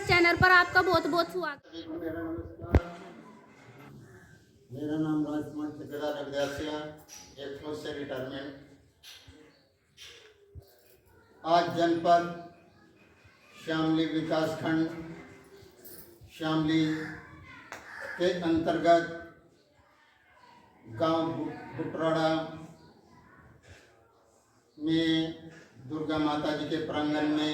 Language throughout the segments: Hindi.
चैनल पर आपका बहुत बहुत स्वागत। मेरा नमस्कार। मेरा नाम राजकुमार ठेकेदार अग्रसिया, एयरफोर्स से रिटायरमेंट। आज जनपद शामली विकासखंड शामली के अंतर्गत गांव बुटराड़ा में दुर्गा माता जी के प्रांगण में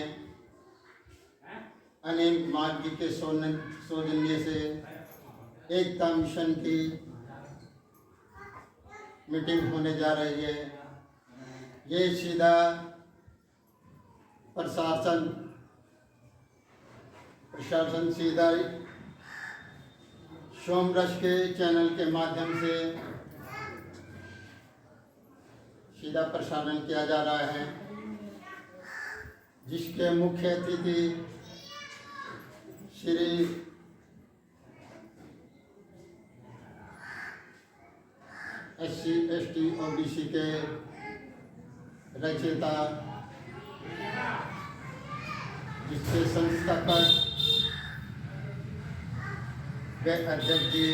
अनिल मार्ग के सौजन्य से एकता मिशन की मीटिंग होने जा रही है। ये सीधा प्रशासन सीधा सोमरस के चैनल के माध्यम से सीधा प्रसारण किया जा रहा है, जिसके मुख्य अतिथि श्री SC ST OBC के रचयिता, जिसके संस्थापक व अध्यक्ष जी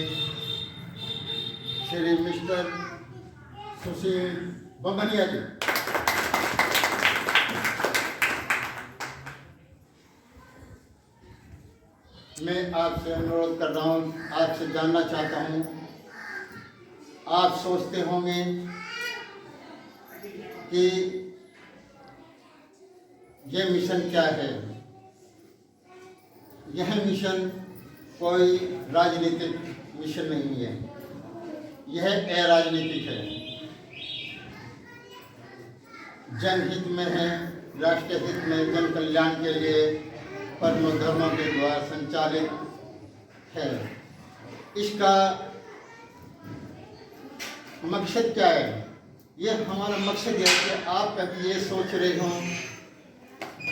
श्री मिस्टर सुशील बमनिया जी। मैं आपसे अनुरोध कर रहा हूँ, आपसे जानना चाहता हूँ, आप सोचते होंगे कि यह मिशन क्या है। यह मिशन कोई राजनीतिक मिशन नहीं है, यह अराजनीतिक है, जनहित में है, राष्ट्र हित में, जन कल्याण के लिए परम धर्मों के द्वारा संचालित है। इसका मकसद क्या है? यह हमारा मकसद है कि आप कभी ये सोच रहे हो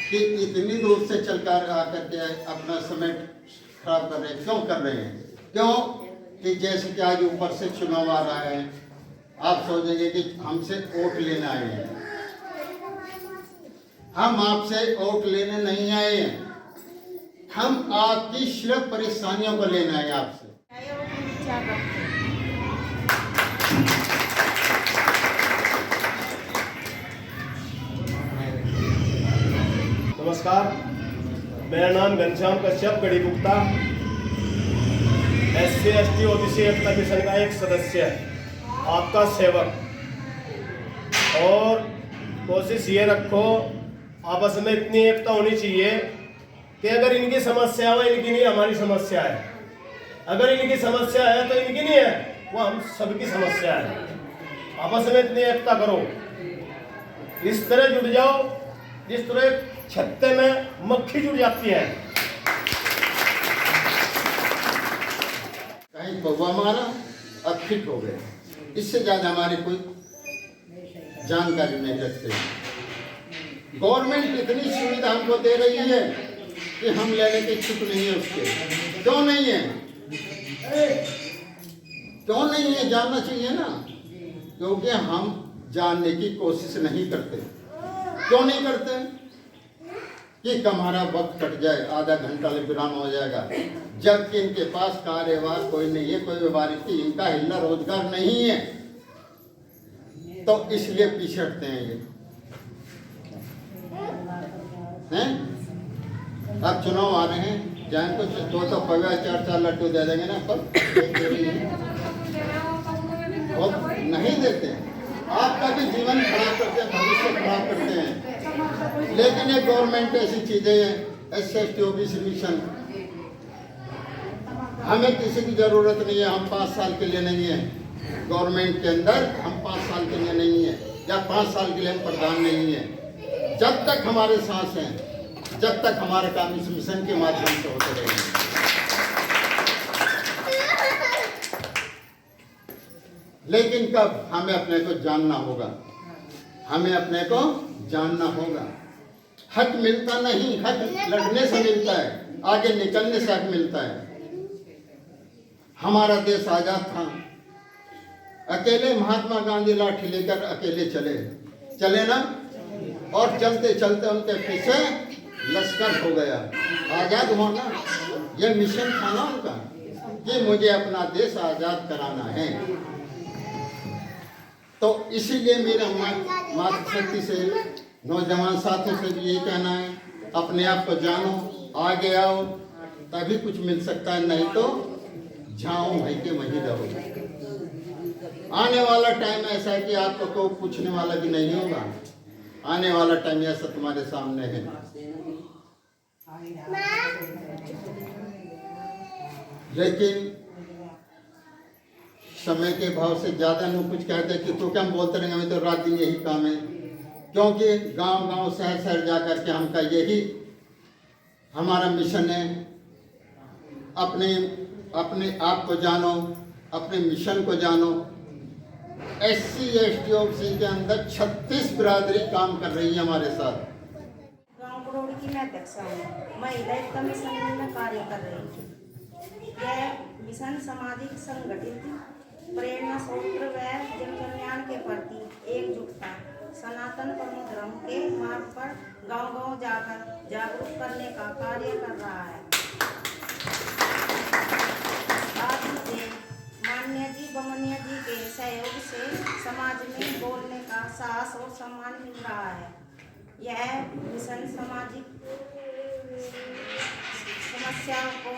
कि इतनी दूर से चलकर आकर के अपना समय खराब कर रहे हैं। क्यों कर रहे हैं? क्यों कि जैसे कि आज ऊपर से चुनाव आ रहा है, आप सोचेंगे कि हमसे वोट लेने आए हैं। हम आपसे वोट लेने नहीं आए हैं, हम आपकी सिर्फ परेशानियों को लेना है आपसे। नमस्कार, मेरा नाम घनश्याम कश्यप गढ़ी गुप्ता, SC ST OBC एकता मिशन का एक सदस्य, आपका सेवक। और कोशिश ये रखो, आपस में इतनी एकता होनी चाहिए कि अगर इनकी समस्या हो, इनकी नहीं हमारी समस्या है। अगर इनकी समस्या है तो इनकी नहीं है, वो हम सबकी समस्या है। आपस में इतनी एकता करो, इस तरह जुड़ जाओ जिस तरह छत्ते में मक्खी जुड़ जाती है। कहीं कौवा मारा, अब फिट हो गए। इससे ज्यादा हमारी कोई जानकारी नहीं रखते। गवर्नमेंट इतनी सुविधा हमको दे रही है कि हम लेने के इच्छुक नहीं है उसके। क्यों नहीं है? क्यों नहीं है जानना चाहिए ना, क्योंकि हम जानने की कोशिश नहीं करते। क्यों नहीं करते? कि हमारा वक्त कट जाए, आधा घंटा विराम हो जाएगा, जबकि इनके पास कार्यवाह कोई नहीं है, कोई व्यवहारिक, इनका हिलना रोजगार नहीं है, तो इसलिए पीछे हटते हैं ये हैं। अब चुनाव आ रहे हैं, जान कुछ दो तो पवा चार लड्डू दे देंगे ना, पर नहीं देते। आपका भी जीवन खराब करते हैं, भविष्य खराब करते हैं। लेकिन ये गवर्नमेंट ऐसी चीजें हैं, SC ST OBC मिशन, हमें किसी की जरूरत नहीं है। हम 5 साल के लिए नहीं है गवर्नमेंट के अंदर, हम 5 साल के लिए नहीं है, या 5 साल के लिए हम प्रधान नहीं है। जब तक हमारे सांस हैं, जब तक हमारे काम इस मिशन के माध्यम से होते रहेंगे। लेकिन कब? हमें अपने को जानना होगा, हमें अपने को जानना होगा। हक मिलता नहीं, हक लड़ने से मिलता है, आगे निकलने से हक मिलता है। हमारा देश आजाद था, अकेले महात्मा गांधी लाठी लेकर अकेले चले ना, और चलते चलते उनके पीछे लश्कर हो गया, आज़ाद होना, यह मिशन था ना उनका कि मुझे अपना देश आज़ाद कराना है। तो इसीलिए मेरा मातृशक्ति से नौजवान साथियों से भी ये कहना है, अपने आप को जानो, आगे आओ, तभी कुछ मिल सकता है, नहीं तो जाओ भाई के वहीं रहो। आने वाला टाइम ऐसा है कि आपको कोई पूछने वाला भी नहीं होगा। आने वाला टाइम ऐसा तुम्हारे सामने है। लेकिन समय के भाव से ज्यादा नहीं कुछ कहते कि तो क्या हम बोलते रहेंगे, हमें तो रात दिन यही काम है। क्योंकि गांव गांव शहर शहर जा करके हमका यही हमारा मिशन है। अपने अपने आप को जानो, अपने मिशन को जानो। SC ST OBC के अंदर 36 बिरादरी काम कर रही है हमारे साथ। गांव बड़ौड़ी की मैं अध्यक्ष हूँ। महिला एकता मिशन में कार्य कर रही थी। यह मिशन सामाजिक संगठित प्रेरणा सूत्र व जन कल्याण के प्रति एकजुटता सनातन परम धर्म के मार्ग पर गांव गांव जाकर जागरूक करने का कार्य कर रहा है। आज मुझे माननीय जी बमनिया जी के सहयोग से समाज में बोलने का साहस और सम्मान मिल रहा है। यह मिशन सामाजिक समस्याओं को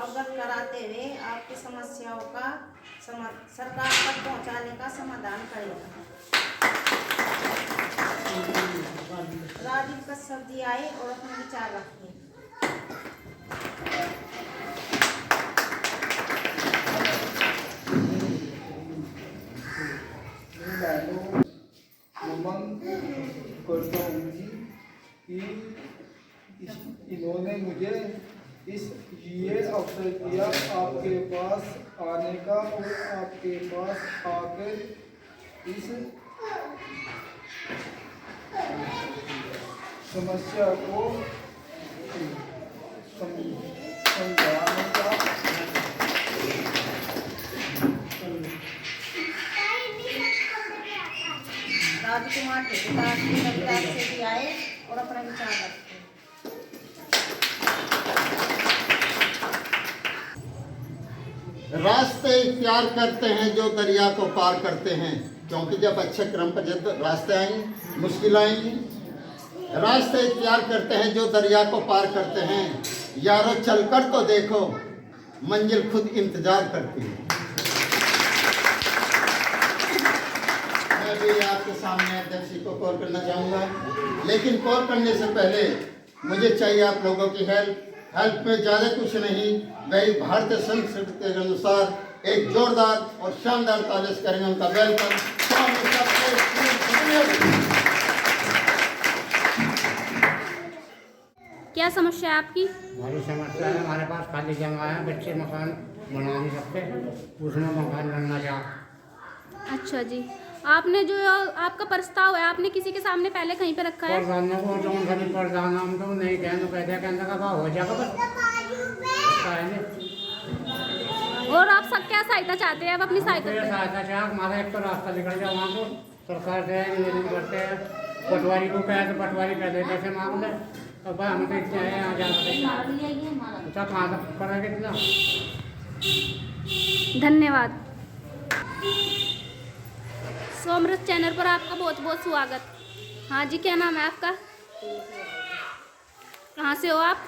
अवगत कराते हुए आपकी समस्याओं का सरकार तक पहुंचाने का समाधान करेगा। राजीव कश्यप जी आए और अपने विचार रखें। करता हूँ जी कि इन्होंने मुझे ये अवसर दिया आपके पास आने का और आपके पास आकर इस समस्या को समझाने का राजकुमार ठेकेदार से भी आए और अपना विचार रखते। रास्ते इख्तियार करते हैं जो दरिया को पार करते हैं, क्योंकि जब अच्छे क्रम पर जब रास्ते आएंगे मुश्किल आएंगी। रास्ते इख्तियार करते हैं जो दरिया को पार करते हैं, यारो चलकर तो देखो मंजिल खुद इंतजार करती है। मैं भी आपके सामने अध्यक्ष जी को कॉल करना चाहूँगा, लेकिन कॉल करने से पहले मुझे चाहिए आप लोगों की हेल्प में ज़्यादा कुछ नहीं, वही भारतीय संस्कृति के अनुसार एक जोरदार और शानदार तालीम करेंगे उनका वेलकम। क्या समस्या है आपकी? हमारी समस्या है, हमारे पास खाली जगह है, बच्चे मकान बना नहीं सकते, उसमें मकान बनना चाह। अच्छा जी, आपने जो आपका प्रस्ताव है आपने किसी के सामने पहले कहीं पे रखा है? प्रधान को तो उनका भी प्रधान हम तो नहीं कहने का भाव हो जाएगा बस। और आप सब क्या सहायता चाहते हैं? आप अपनी सहायता चाह, हमारा एक तो रास्ता निकल जाए वहाँ को सरकार से निवेदन करते हैं। पटवारी को कहे तो पटवारी पहले पैसे मांग ले, तो भाई हम तो इतने हैं यहाँ जाना अच्छा कहाँ तक करेंगे इतना। धन्यवाद। सोमरस चैनल पर आपका बहुत बहुत स्वागत। हाँ जी, क्या नाम है आपका? कहाँ से हो आप?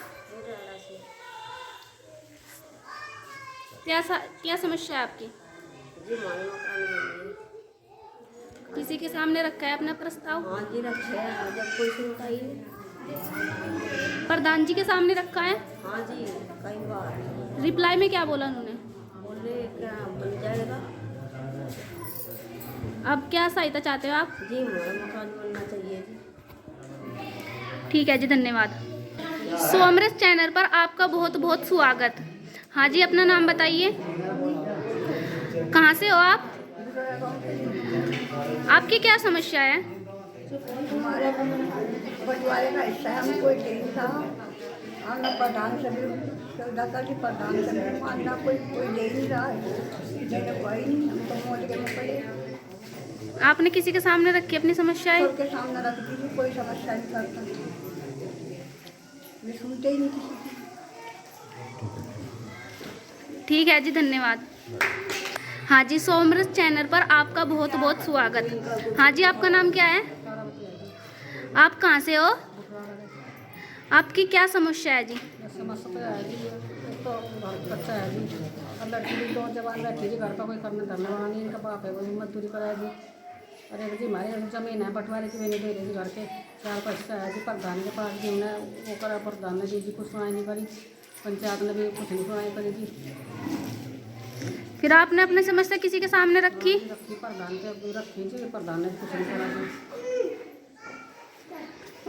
क्या समस्या है आपकी? जी हमारे मकान बन किसी के सामने रखा है अपना प्रस्ताव? हाँ जी रखे हैं, जब कोई सुनता ही। प्रधान जी के सामने रखा है? हाँ जी कई बार। रिप्लाई में क्या बोला उन्होंने? बोले क्या बन जाएगा। अब क्या सहायता चाहते हो आप? जी हमारा मकान बनना चाहिए जी। ठीक है जी, धन्यवाद। सोमरस चैनल पर आपका बहुत बहुत स्वागत। हाँ जी, अपना नाम बताइए, कहाँ से हो आप? आपकी क्या समस्या है? हमारे बंटवारे का हिस्सा है, हम कोई नहीं था। हमने प्रधान से भी सौदा कर ली, प्रधान से भी मानना कोई दे नहीं रहा है, देने कोई नहीं, हम तो मोहल्ले में पड़े। आपने किसी के सामने रखी अपनी समस्याएं? सबके सामने रख दी, कोई समस्या नहीं करता। ये सुनते ही नहीं किसी की। ठीक है जी, धन्यवाद। हाँ जी, सोमरस चैनल पर आपका बहुत बहुत स्वागत। हाँ जी, आपका नाम क्या है? आप कहाँ से हो? आपकी क्या समस्या है जी? समस्या है जी, एक तो बच्चा है जी, और लड़की भी 2 जवान बैठी जी, घर का कोई करने धरने वाला नहीं, इनका बाप है वो मजदूरी कराया जी। अरे जी हमारे जमीन है बंटवारे की, वे नहीं दे रहे जी, घर के 4 पैसा है जी। प्रधान के पास भी हमने वो करा, प्रधान ने जी कुछ सुनाई नहीं करी, पंचायत ने भी कुछ नहीं सुनाई करी जी। फिर आपने अपनी समस्या किसी के सामने रखी? रखी प्रधान के रखी जी, प्रधान ने कुछ नहीं करा जी।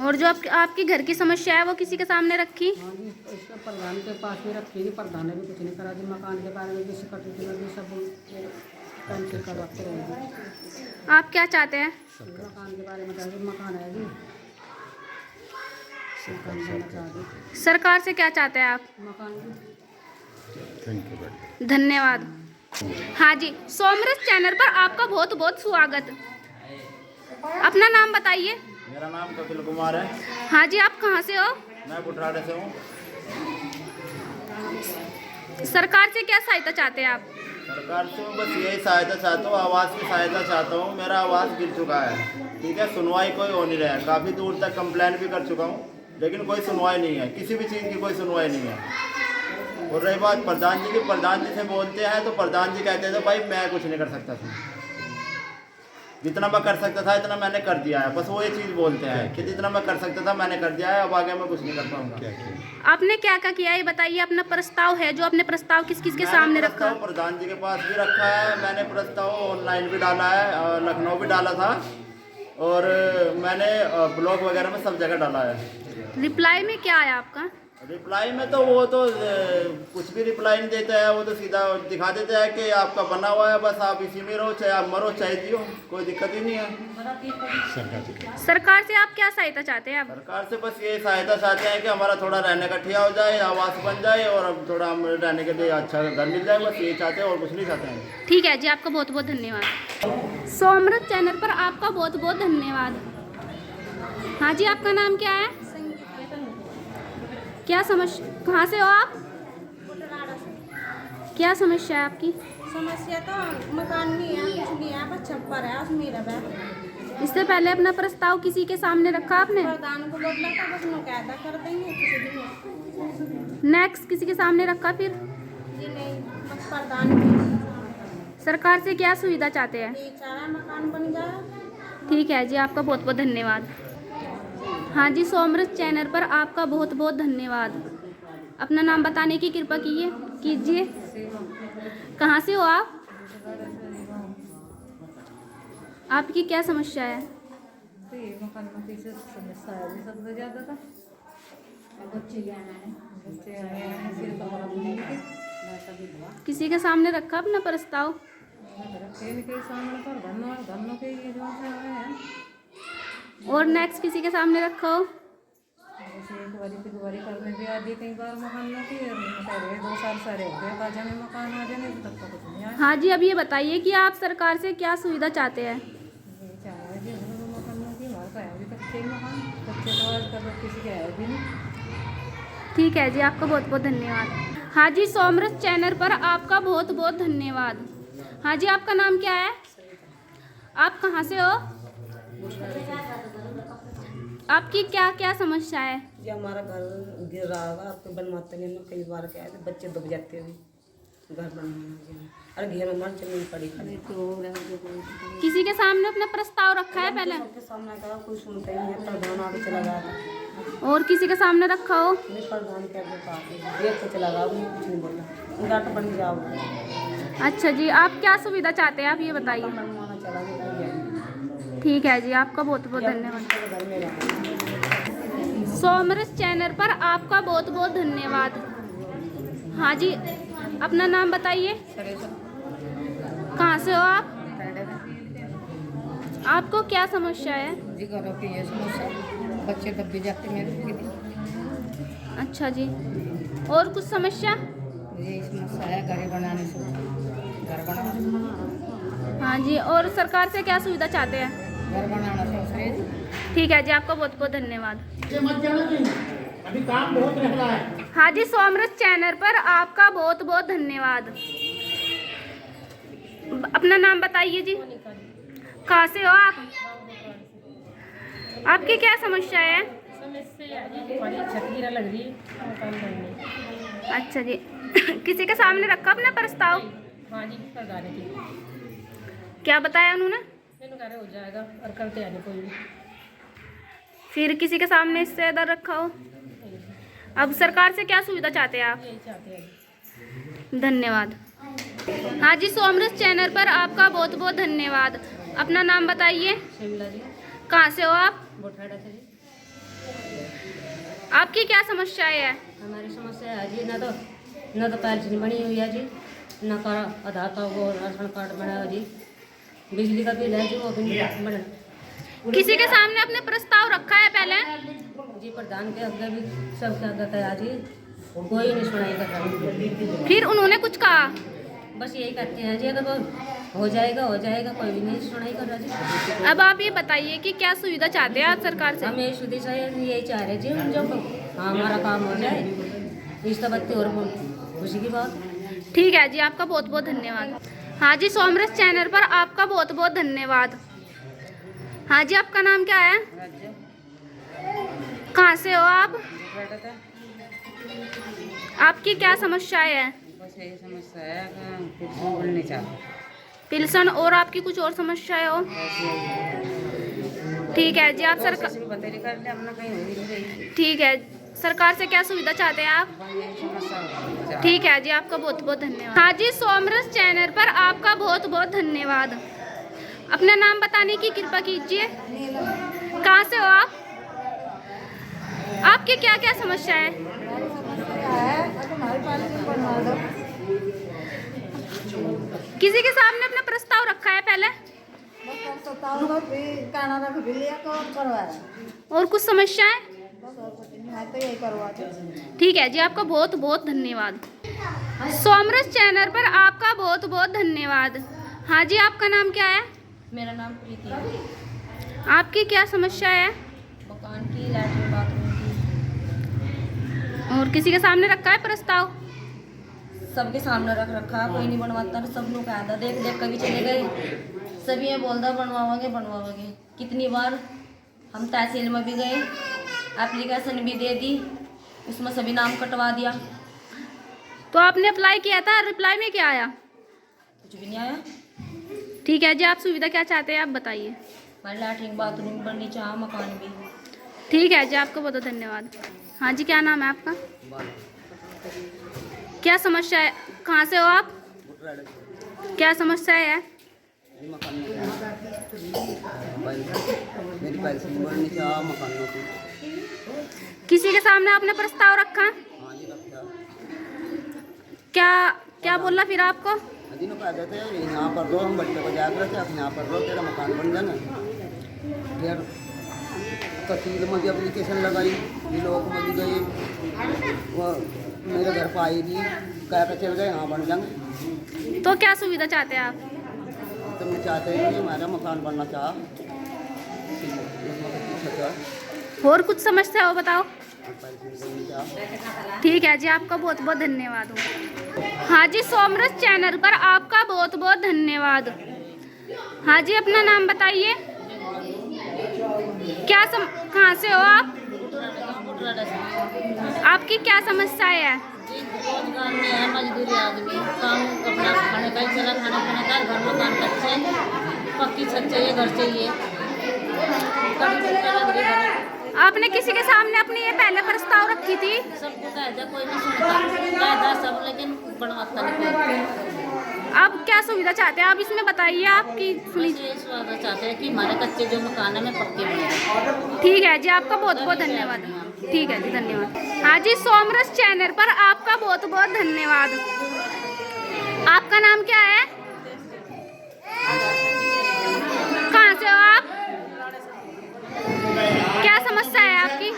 और जो आपकी घर की समस्या है वो किसी के सामने रखी? हाँ जी, इसके प्रधान के पास भी रखी जी, प्रधान ने भी कुछ नहीं करा जी। मकान के बारे में भी सिक्योरिटी में भी सब कैंसिल करवाते रहे जी। आप क्या चाहते हैं? मकान के बारे में बताइए, मकान है जी, मकान देना चाहिए। सरकार से क्या चाहते हैं आप? मकान धन्यवाद। हाँ जी, सोमरस चैनल पर आपका बहुत बहुत स्वागत। अपना नाम बताइए। मेरा नाम कपिल कुमार है। हाँ जी, आप कहाँ से हो? मैं बुटराड़े से हूँ। सरकार से क्या सहायता चाहते हैं आप? सरकार से बस यही सहायता चाहता हूँ, आवास की सहायता चाहता हूँ। मेरा आवास गिर चुका है, ठीक है, सुनवाई कोई हो नहीं रहा है। काफ़ी दूर तक कंप्लेंट भी कर चुका हूँ, लेकिन कोई सुनवाई नहीं है, किसी भी चीज़ की कोई सुनवाई नहीं है। और रही बात प्रधान जी की, प्रधान जी से बोलते हैं तो प्रधान जी कहते थे भाई मैं कुछ नहीं कर सकता था, जितना मैं कर सकता था इतना मैंने कर दिया है। बस वो ये चीज़ बोलते हैं कि जितना मैं कर सकता था मैंने कर दिया है, अब आगे मैं कुछ नहीं कर पाऊंगा। आपने क्या क्या किया ये बताइए। अपना प्रस्ताव है जो आपने प्रस्ताव किस किस के सामने रखा? प्रधान जी के पास भी रखा है, मैंने प्रस्ताव ऑनलाइन भी डाला है, लखनऊ भी डाला था, और मैंने ब्लॉग वगैरह में सब जगह डाला है। रिप्लाई में क्या आया आपका? रिप्लाई में तो वो तो कुछ भी रिप्लाई नहीं देता है, वो तो सीधा दिखा देता है कि आपका बना हुआ है, बस आप इसी में रहो, चाहे आप मरो चाहे जियो, कोई दिक्कत ही नहीं है। सरकार से आप क्या सहायता चाहते हैं? आप सरकार से बस ये सहायता चाहते हैं कि हमारा थोड़ा रहने का ठिया हो जाए, आवास बन जाए, और अब थोड़ा हम रहने के लिए अच्छा घर मिल जाए, बस ये चाहते हैं और कुछ नहीं चाहते हैं। ठीक है जी, आपका बहुत बहुत धन्यवाद। सोमरस चैनल पर आपका बहुत बहुत धन्यवाद। हाँ जी, आपका नाम क्या है? क्या समस्या, कहाँ से हो आप? क्या समस्या है आपकी? समस्या तो मकान नहीं है, कुछ नहीं है, बस छप्पर है उसमें रहा है। इससे पहले अपना प्रस्ताव किसी के सामने रखा आपने? प्रधान को बोला था, बस वो कहता कर देंगे किसी दिन। नेक्स्ट किसी के सामने रखा फिर? जी नहीं, बस प्रधान की सरकार से क्या सुविधा चाहते हैं? ये चारा मकान बन जाए। ठीक है जी, आपका बहुत बहुत धन्यवाद। हाँ जी, सोमरस चैनल पर आपका बहुत बहुत धन्यवाद। अपना नाम बताने की कृपा कीजिए। कहाँ से हो आप? आपकी क्या समस्या है? किसी के सामने रखा अपना प्रस्ताव? और नेक्स्ट किसी के सामने रखो? हाँ जी, अब ये बताइए कि आप सरकार से क्या सुविधा चाहते हैं? ठीक है जी, आपका बहुत बहुत धन्यवाद। हाँ जी, सोमरस चैनल पर आपका बहुत बहुत धन्यवाद। हाँ जी, आपका नाम क्या है? आप कहाँ से हो? आपकी क्या क्या समस्या है? जी हमारा घर गिर रहा होगा, आपको बनवाते हैं, कई बार क्या है बच्चे डूब जाते हैं, घर बनवाना और घर में मर जमीन पड़ी खड़ी। किसी के सामने अपना प्रस्ताव रखा है पहले? सबके सामने कहा, कोई सुनता ही नहीं, प्रधान आगे चला गया। और किसी के सामने रखा हो? नहीं, प्रधान के आगे कहा देख के चला गया, उन्हें कुछ नहीं बोला, गाट बन जाओ। अच्छा जी, आप क्या सुविधा चाहते हैं आप ये बताइए। बनवाना चला गया। ठीक है जी, आपका बहुत बहुत धन्यवाद। घर में रहा। सोमरस चैनल पर आपका बहुत बहुत धन्यवाद। हाँ जी, अपना नाम बताइए। कहाँ से हो आप? आपको क्या समस्या है? जी घरों की ये समस्या, बच्चे दबे जाते मेरे। अच्छा जी, और कुछ समस्या? यही समस्या है, घर बनाने से, घर बनाना। हाँ जी, और सरकार से क्या सुविधा चाहते हैं? घर बनाना सोच रहे हैं। ठीक है जी, आपका बहुत बहुत धन्यवाद। मत जाना कहीं। अभी काम बहुत रह रहा है। हाँ जी, सोमरस चैनल पर आपका बहुत बहुत धन्यवाद। अपना नाम बताइए जी। कहाँ से हो आप? आपकी क्या समस्या है? छत लग रही मकान बनने। अच्छा जी। किसी के सामने रखा अपना प्रस्ताव? हाँ जी, प्रधान जी क्या बताया उन्होंने? मैंने कहा हो जाएगा और करते आने कोई भी। फिर किसी के सामने इससे इधर रखा हो। अब सरकार से क्या सुविधा चाहते हैं आप? यही चाहते हैं। धन्यवाद। हाँ जी, सोमरस चैनल पर आपका बहुत बहुत धन्यवाद। अपना नाम बताइए। शिमला जी, कहाँ से हो आप? बोठाड़ा से जी। आपकी क्या समस्याएं है? हमारी समस्या है जी, न तो पेंशन बनी हुई है जी, न का आधार कार्ड वो राशन कार्ड बना है जी, बिजली का बिल है जी वो भी नहीं बना। किसी के सामने अपने प्रस्ताव रखा है पहले? जी प्रधान के आगे भी सबके आगे कहा जी, कोई नहीं सुनाई कर रहा। फिर उन्होंने कुछ कहा? बस यही कहते हैं जी, अगर वो हो जाएगा, कोई भी नहीं सुनाई कर रहा जी। अब आप ये बताइए कि क्या सुविधा चाहते हैं आप सरकार से? हम यही सुधी से यही चाह रहे जी, जब हमारा काम हो जाए इस तो बत्ती और खुशी की बात। ठीक है जी, आपका बहुत बहुत धन्यवाद। हाँ जी, सोमरस चैनल पर आपका बहुत बहुत धन्यवाद। हाँ जी, आपका नाम क्या है? कहाँ से हो आप? आपकी क्या समस्याएं है? बस यही समस्या है कि पेंशन बननी चाहिए। पिल्सन और आपकी कुछ और समस्याएं हो? ठीक है जी, आप सरकार बतेरी कर ले अपना कहीं हो नहीं रही। ठीक है, सरकार से क्या सुविधा चाहते हैं आप? यही समस्या। ठीक है जी, आपका बहुत बहुत धन्यवाद। हाँ जी, सोमरस चैनल पर आपका बहुत बहुत धन्यवाद। अपना नाम बताने की कृपा कीजिए। कहाँ से हो आप? आपकी क्या क्या समस्या है? किसी के सामने अपना प्रस्ताव रखा है पहले? और कुछ समस्याएं? ठीक है जी, आपका बहुत बहुत धन्यवाद। सोमरस चैनल पर आपका बहुत बहुत धन्यवाद। हाँ जी, आपका नाम क्या है? मेरा नाम प्रीति है। आपकी क्या समस्या है? मकान की, लैट्रिन बाथरूम की। और किसी के सामने रखा है प्रस्ताव? सबके सामने रख रखा, कोई नहीं बनवाता। तो सब लोग कहता देख देख कभी चले गए, सभी ये बोलता बनवाओगे। कितनी बार हम तहसील में भी गए, एप्लीकेशन भी दे दी, उसमें सभी नाम कटवा दिया, तो आपने अप्लाई किया था, रिप्लाई में क्या आया? कुछ भी नहीं आया। ठीक है जी, आप सुविधा क्या चाहते हैं आप बताइए। हमारे लैट्रिन बाथरूम बननी चाहिए, मकान भी। ठीक है जी, आपका बहुत बहुत धन्यवाद। हाँ जी, क्या नाम है आपका? क्या समस्या है? कहाँ से हो आप? क्या समस्या है? मेरी पेंशन बढ़नी चाहिए, मकानों की। किसी के सामने आपने प्रस्ताव रखा? हाँ जी, रखा। क्या क्या बोला फिर आपको? अजी ने कहा देते हैं यहाँ पर रहो, हम बच्चे को जाग रहे थे, आप यहाँ पर रहो, तेरा मकान बन जाना। फिर तहसील में भी एप्लीकेशन लगाई, लोग में भी गए, वो मेरे घर पर आई थी, कह कर चल गए हाँ बन जाएंगे। तो क्या सुविधा चाहते हैं आप? तो मैं चाहते हैं कि हमारा मकान बनना चाह। और कुछ समस्या हो बताओ। ठीक है जी, आपका बहुत बहुत धन्यवाद हो। हाँ जी, सोमरस चैनल पर आपका बहुत बहुत धन्यवाद। हाँ जी, अपना नाम बताइए। कहाँ से हो आप? आपकी क्या समस्याएं है? रोजगार में है, मजदूरी आदमी, काम अपना खाने का ही चला, खाना पीने का, घर मकान कच्चे, पक्की छत चाहिए, घर चाहिए। आपने किसी के सामने अपनी ये पहले प्रस्ताव रखी थी? सबको कहता कोई नहीं सुनता, कहता सब लेकिन बनवाता नहीं कोई। अब क्या सुविधा चाहते हैं आप इसमें बताइए। आपकी सुनी। बस ये स्वागत चाहते हैं कि हमारे कच्चे जो मकान है में पक्के बने जाए। ठीक है जी, आपका बहुत बहुत धन्यवाद। ठीक है जी, धन्यवाद। हाँ जी, सोमरस चैनल पर आपका बहुत बहुत धन्यवाद। आपका नाम क्या है? कहाँ से हो आप? क्या समस्या है आपकी?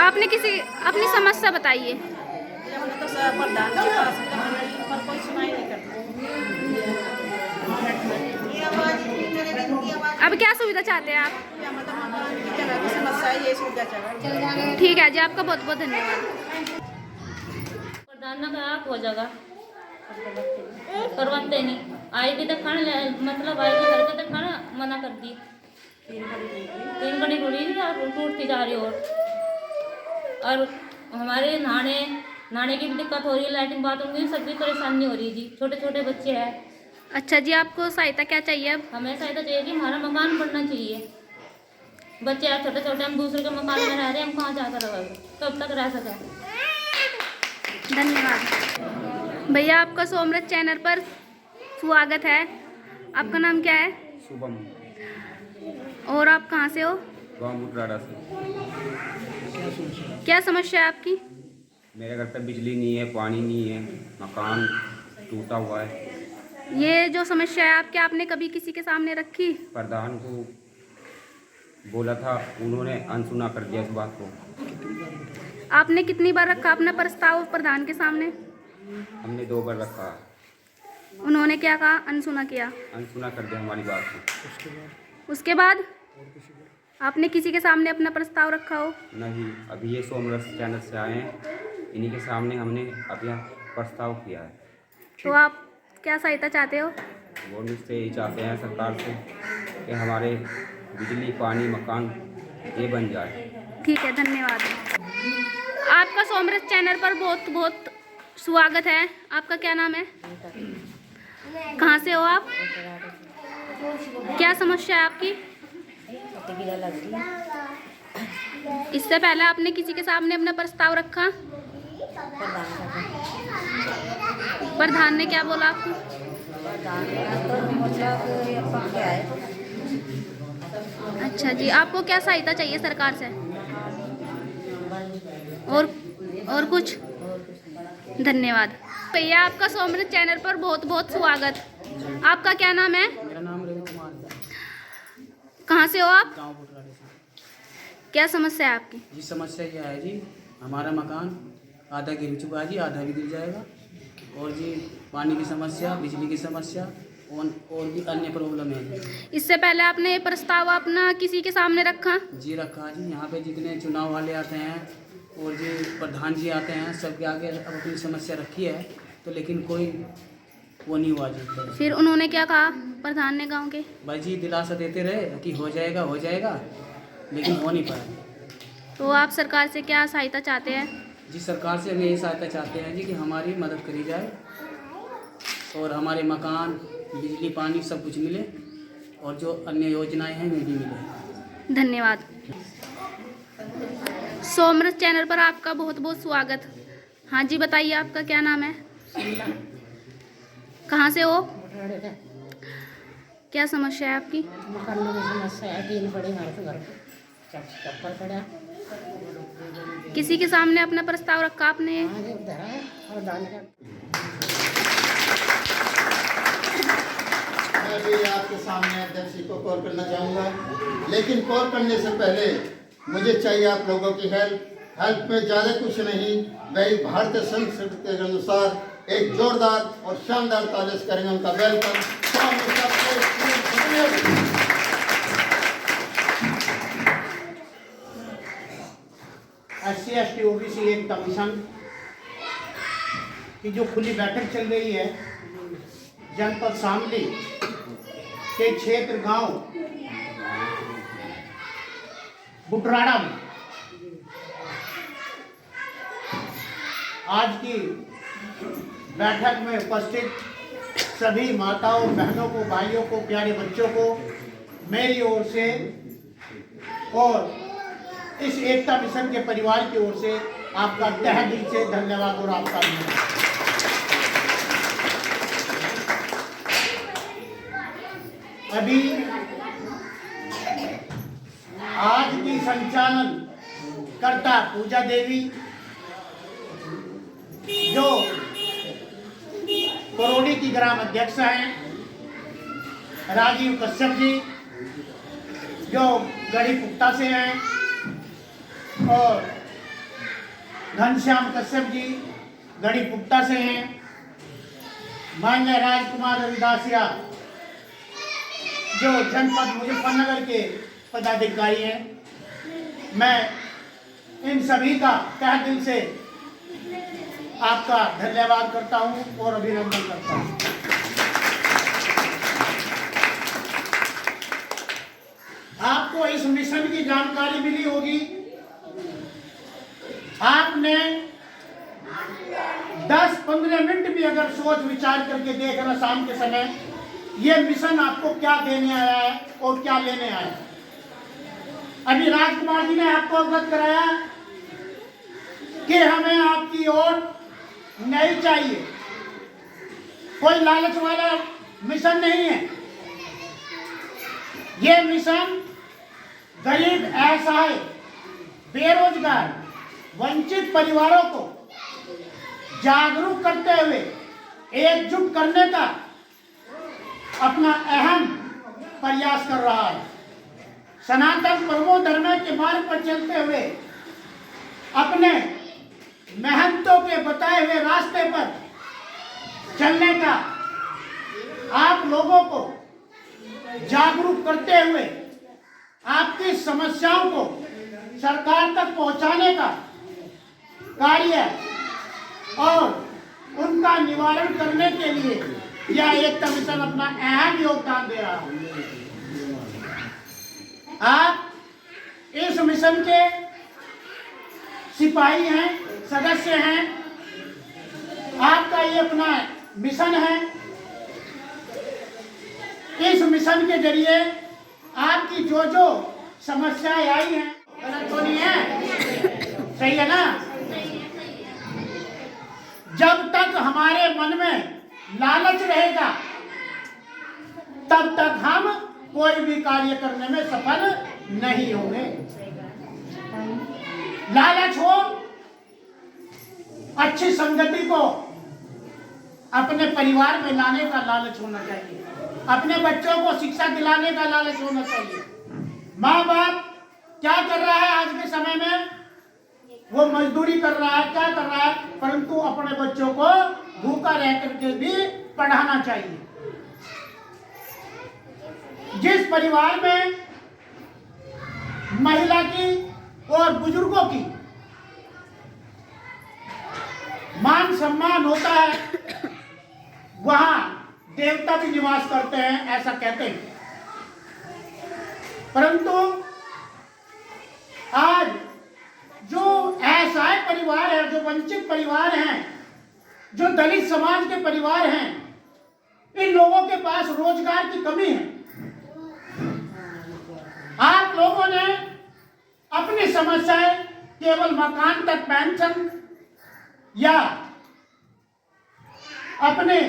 आपने किसी अपनी समस्या बताइए। तो सर प्रधान के पास पर कोई सुनाई नहीं करता। ये आवाज मेरे की आवाज अब क्या सुविधा चाहते हैं आप? या मतलब मकान की जगह की समस्या है, ये सुविधा चल रहा है। ठीक है जी, आपका बहुत बहुत धन्यवाद। प्रधान ने कहा हो जाएगा, करवाते नहीं। आएगी तो खाना मतलब आएगी घर पे तो खाना मना कर दी। 3 बड़ी गुड़ी और टूटती जा रही और हमारे नहाने की भी दिक्कत हो रही है, लैट्रिन बाथरूम की सबकी परेशानी हो रही है जी। छोटे छोटे बच्चे हैं। अच्छा जी, आपको सहायता क्या चाहिए अब? हमें सहायता चाहिए कि हमारा मकान बनना चाहिए। बच्चे हैं छोटे छोटे, हम दूसरे के मकान में रह रहे हैं, हम कहाँ जाकर रहेंगे, कब तक रह सकें। धन्यवाद। भैया, आपका सोमरस चैनल पर स्वागत है। आपका नाम क्या है? शुभम। और आप कहाँ से हो? गाँव बुटराड़ा से। क्या समस्या है आपकी? मेरे घर पे बिजली नहीं है, पानी नहीं है, मकान टूटा हुआ है। ये जो समस्या है आपकी, आपने कभी किसी के सामने रखी? प्रधान को बोला था, उन्होंने अनसुना कर दिया इस बात को। आपने कितनी बार रखा अपना प्रस्ताव प्रधान के सामने? हमने 2 बार रखा, उन्होंने क्या कहा? अनसुना किया। अनसुना कर दिया हमारी बात को। उसके बाद आपने किसी के सामने अपना प्रस्ताव रखा हो? नहीं, अभी ये सोमरस चैनल से आए हैं, इन्हीं के सामने हमने अपना प्रस्ताव किया है। तो आप क्या सहायता चाहते हो? वो मुझसे यही चाहते हैं सरकार से कि हमारे बिजली पानी मकान ये बन जाए। ठीक है, धन्यवाद। आपका सोमरस चैनल पर बहुत बहुत स्वागत है। आपका क्या नाम है? कहाँ से हो आप? क्या समस्या है आपकी? इससे पहले आपने किसी के सामने अपना प्रस्ताव रखा? प्रधान ने क्या बोला आपको? अच्छा जी, आपको क्या सहायता चाहिए सरकार से? और कुछ? धन्यवाद। भैया, आपका सोमरस चैनल पर बहुत बहुत स्वागत। आपका क्या नाम है? मेरा नाम रवि कुमार है। कहाँ से हो आप? गाँव बुटराड़े से। क्या समस्या है आपकी? जी समस्या यह है जी, हमारा मकान आधा गिर चुका है जी, आधा भी गिर जाएगा। और जी पानी की समस्या, बिजली की समस्या और भी अन्य प्रॉब्लम है। इससे पहले आपने ये प्रस्ताव अपना किसी के सामने रखा? जी रखा जी, यहाँ पे जितने चुनाव वाले आते हैं और जी प्रधान जी आते हैं, सबके आगे अब अपनी समस्या रखी है, तो लेकिन कोई वो नहीं हुआ जी। फिर उन्होंने क्या कहा प्रधान ने गांव के? भाई जी दिलासा देते रहे कि हो जाएगा, लेकिन हो नहीं पाया। तो आप सरकार से क्या सहायता चाहते हैं? जी सरकार से हम यही सहायता चाहते हैं जी कि हमारी मदद करी जाए और हमारे मकान बिजली पानी सब कुछ मिले और जो अन्य योजनाएं हैं वे भी मिले। धन्यवाद। सोमरस चैनल पर आपका बहुत बहुत स्वागत। हाँ जी, बताइए आपका क्या नाम है? कहाँ से हो? क्या समस्या है आपकी? मकान की समस्या है, 3 बड़े घर चप्पल पड़ा। किसी के सामने अपना प्रस्ताव रखा आपने? मैं भी आपके सामने अध्यक्ष जी को कॉल करना चाहूँगा, लेकिन कॉल करने से पहले मुझे चाहिए आप लोगों की हेल्प में ज़्यादा कुछ नहीं, वही भारतीय संस्कृति के अनुसार एक जोरदार और शानदार ताली से करेंगे उनका वेलकम। SC/ST OBC एक कमीशन की जो खुली बैठक चल रही है जनपद शामली के क्षेत्र गांव बुटराड़ा में, आज की बैठक में उपस्थित सभी माताओं बहनों को, भाइयों को, प्यारे बच्चों को मेरी ओर से और इस एकता मिशन के परिवार की ओर से आपका तहे दिल से धन्यवाद और आपका धन्यवाद। अभी आज की संचालन करता पूजा देवी जो करोड़ी की ग्राम अध्यक्ष हैं, राजीव कश्यप जी जो गढ़ी पुख्ता से हैं और घनश्याम कश्यप जी गढ़ी पुख्ता से हैं, मान्य राजकुमार रविदासिया जो जनपद मुजफ्फरनगर के पदाधिकारी हैं, मैं इन सभी का तहे दिल से आपका धन्यवाद करता हूं और अभिनंदन करता हूं। आपको इस मिशन की जानकारी मिली होगी। आपने 10-15 मिनट भी अगर सोच विचार करके देखना शाम के समय, ये मिशन आपको क्या देने आया है और क्या लेने आया है। अभी राजकुमार जी ने आपको अवगत कराया कि हमें आपकी ओर नहीं चाहिए, कोई लालच वाला मिशन नहीं है। ये मिशन गरीब, असहाय, बेरोजगार, वंचित परिवारों को जागरूक करते हुए एकजुट करने का अपना अहम प्रयास कर रहा है। सनातन परमो धर्म के मार्ग पर चलते हुए अपने महंतों के बताए हुए रास्ते पर चलने का, आप लोगों को जागरूक करते हुए आपकी समस्याओं को सरकार तक पहुंचाने का कार्य और उनका निवारण करने के लिए यह एकता मिशन अपना अहम योगदान दे रहा है। आप इस मिशन के सिपाही हैं, सदस्य हैं। आपका ये अपना मिशन है। इस मिशन के जरिए आपकी जो जो समस्याएं आई हैं, गलत तो नहीं है, सही है ना? जब तक हमारे मन में लालच रहेगा तब तक हम कोई भी कार्य करने में सफल नहीं होंगे। लालच हो, अच्छी संगति को अपने परिवार में लाने का लालच होना चाहिए, अपने बच्चों को शिक्षा दिलाने का लालच होना चाहिए। माँ बाप क्या कर रहा है आज के समय में? वो मजदूरी कर रहा है, क्या कर रहा है, परंतु अपने बच्चों को भूखा रह करके भी पढ़ाना चाहिए। जिस परिवार में महिला की और बुजुर्गों की मान सम्मान होता है, वहां देवता भी निवास करते हैं, ऐसा कहते हैं। परंतु आज जो असहाय परिवार है, जो वंचित परिवार हैं, जो दलित समाज के परिवार हैं, इन लोगों के पास रोजगार की कमी है। आप लोगों ने अपनी समस्याएं केवल मकान तक पेंशन या अपने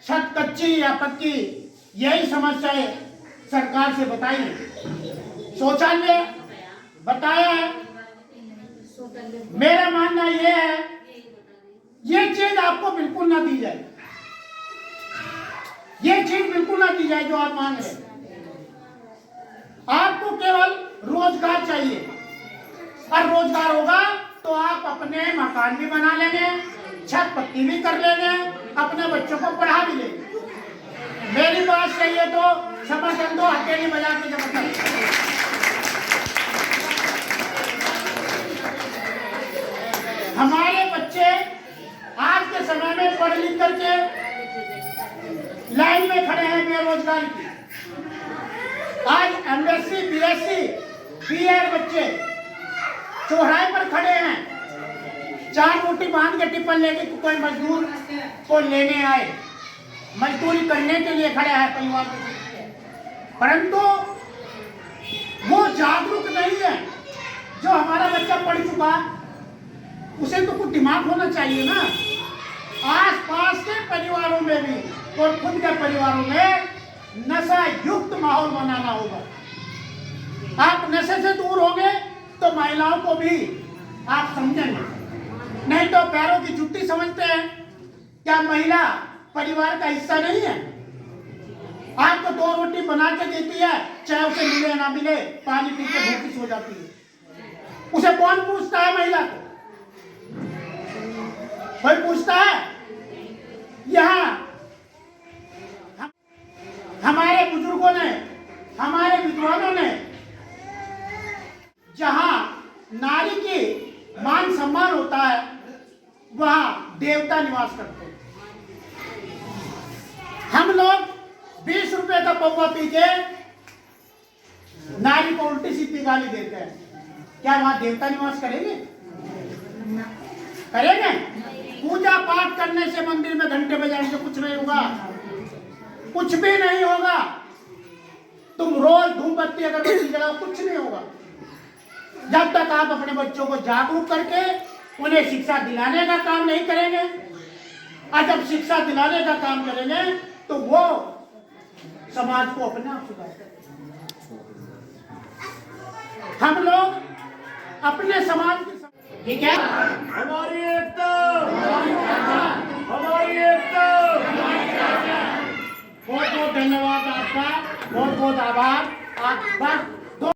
छत कच्ची या पक्की, यही समस्याएं सरकार से बताई है, शौचालय बताया है। मेरा मानना यह है, ये चीज आपको बिल्कुल ना दी जाए, ये चीज बिल्कुल ना दी जाए जो आप मांग रहे हैं। आपको केवल रोजगार चाहिए, और रोजगार होगा तो आप अपने मकान भी बना लेंगे, छत पक्की भी कर लेंगे, अपने बच्चों को पढ़ा भी लेंगे। मेरी बात सही है तो समर्थन दो, हथेली बजा के जबरदस्त। हमारे बच्चे आज के समय में पढ़ लिख करके लाइन में खड़े हैं बेरोजगारी की। आज एमएससी, बीएससी, बीएड बच्चे चौराहे पर खड़े हैं, 4 रोटी बांध के टिफिन लेके कोई मजदूर को लेने आए, मजदूरी करने के लिए खड़े हैं परिवार के। परंतु वो जागरूक नहीं है। जो हमारा बच्चा पढ़ चुका, उसे तो कुछ दिमाग होना चाहिए ना। आसपास के परिवारों में भी और खुद के परिवारों में नशा युक्त माहौल बनाना होगा। आप नशे से दूर होंगे तो महिलाओं को भी आप समझेंगे, नहीं तो पैरों की जुत्ती समझते हैं। क्या महिला परिवार का हिस्सा नहीं है? आपको 2 रोटी बना के देती है, चाहे उसे मिले ना मिले, पानी पी के भूखी सो जाती है। उसे कौन पूछता है? महिला को कोई पूछता है? यहाँ हमारे बुजुर्गों ने हमारे विद्वानों ने जहां नारी की मान सम्मान होता है वहां देवता निवास करते हैं। हम लोग 20 रुपए का पौवा पी के नारी को उल्टी सीधी गाली देते हैं, क्या वहां देवता निवास करेंगे? करेंगे? पूजा पाठ करने से, मंदिर में घंटे बजाने से कुछ नहीं होगा, कुछ भी नहीं होगा। तुम रोज धूप बत्ती अगरबत्ती जलाओ, कुछ नहीं होगा जब तक आप अपने बच्चों को जागरूक करके उन्हें शिक्षा दिलाने का काम नहीं करेंगे। और जब शिक्षा दिलाने का काम करेंगे तो वो समाज को अपने आप सुधारेंगे। हम लोग अपने समाज की, ठीक है, हमारी एकता, हमारी एकता। बहुत बहुत धन्यवाद आपका, बहुत बहुत आभार। आप बस